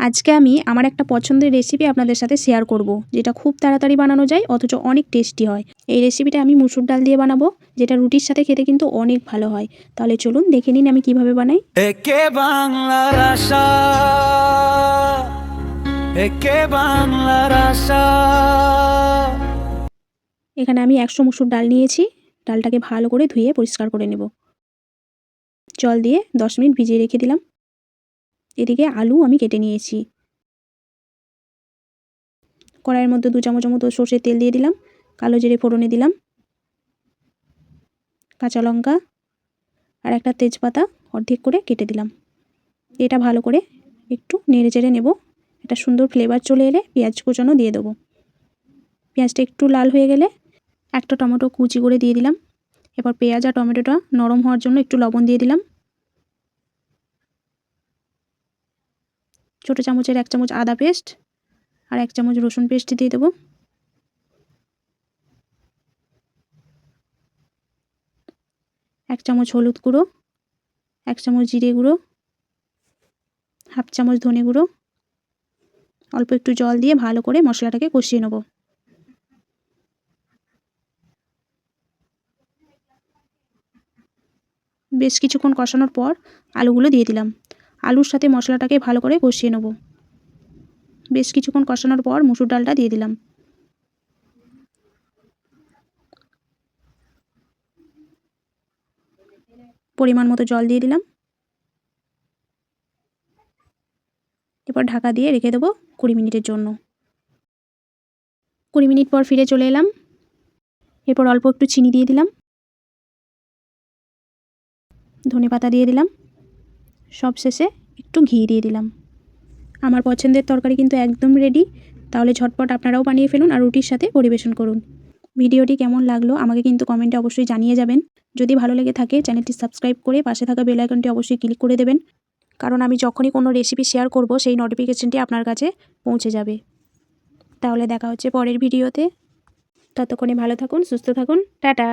আজকে আমি আমার একটা পছন্দের রেসিপি আপনাদের সাথে শেয়ার করব, যেটা খুব তাড়াতাড়ি বানানো যায় অথচ অনেক টেস্টি হয়। এই রেসিপিটা আমি মুসুর ডাল দিয়ে বানাবো, যেটা রুটির সাথে খেতে কিন্তু অনেক ভালো হয়। তাহলে চলুন দেখে নিন আমি কিভাবে বানাই। একে বাংলার আশা, একে বাংলার আশা। এখানে আমি 100 মুসুর ডাল নিয়েছি। ডালটাকে ভালো করে ধুয়ে পরিষ্কার করে নেব। জল দিয়ে 10 মিনিট ভিজিয়ে রেখে দিলাম। এদিকে আলু আমি কেটে নিয়েছি। কড়াইয়ের মধ্যে 2 চামচ মতো সর্ষের তেল দিয়ে দিলাম। কালো জিরে ফোড়নে দিলাম, কাঁচা লঙ্কা আর একটা তেজপাতা অর্ধেক করে কেটে দিলাম। এটা ভালো করে একটু নেড়ে চেড়ে নেব। একটা সুন্দর ফ্লেভার চলে এলে পেঁয়াজ কুচানো দিয়ে দেবো। পেঁয়াজটা একটু লাল হয়ে গেলে একটা টমেটো কুচি করে দিয়ে দিলাম। এবার পেঁয়াজ আর টমেটোটা নরম হওয়ার জন্য একটু লবণ দিয়ে দিলাম। ছোটো চামচের 1 চামচ আদা পেস্ট আর 1 চামচ রসুন পেস্ট দিয়ে দেবো। এক চামচ হলুদ গুঁড়ো, 1 চামচ জিরে গুঁড়ো, হাফ চামচ ধনে গুঁড়ো। অল্প একটু জল দিয়ে ভালো করে মশলাটাকে কষিয়ে নেব। বেশ কিছুক্ষণ কষানোর পর আলুগুলো দিয়ে দিলাম। আলুর সাথে মশলাটাকে ভালো করে কষিয়ে নেব। বেশ কিছুক্ষণ কষানোর পর মুসুর ডালটা দিয়ে দিলাম। পরিমাণ মতো জল দিয়ে দিলাম। এরপর ঢাকা দিয়ে রেখে দেবো 20 মিনিটের জন্য। 20 মিনিট পর ফিরে চলে এলাম। এরপর অল্প একটু চিনি দিয়ে দিলাম, ধনেপাতা দিয়ে দিলাম, সব শেষে একটু ঘি দিয়ে দিলাম। আমার পছন্দের তরকারি কিন্তু একদম রেডি। তাহলে ঝটপট আপনারাও বানিয়ে ফেলুন আর রুটির সাথে পরিবেশন করুন। ভিডিওটি কেমন লাগলো আমাকে কিন্তু কমেন্টে অবশ্যই জানিয়ে যাবেন। যদি ভালো লেগে থাকে চ্যানেলটি সাবস্ক্রাইব করে পাশে থাকা বেল আইকনটি অবশ্যই ক্লিক করে দেবেন, কারণ আমি যখনই কোনো রেসিপি শেয়ার করব সেই নোটিফিকেশনটি আপনার কাছে পৌঁছে যাবে। তাহলে দেখা হচ্ছে পরের ভিডিওতে। ততক্ষণে ভালো থাকুন, সুস্থ থাকুন, টাটা।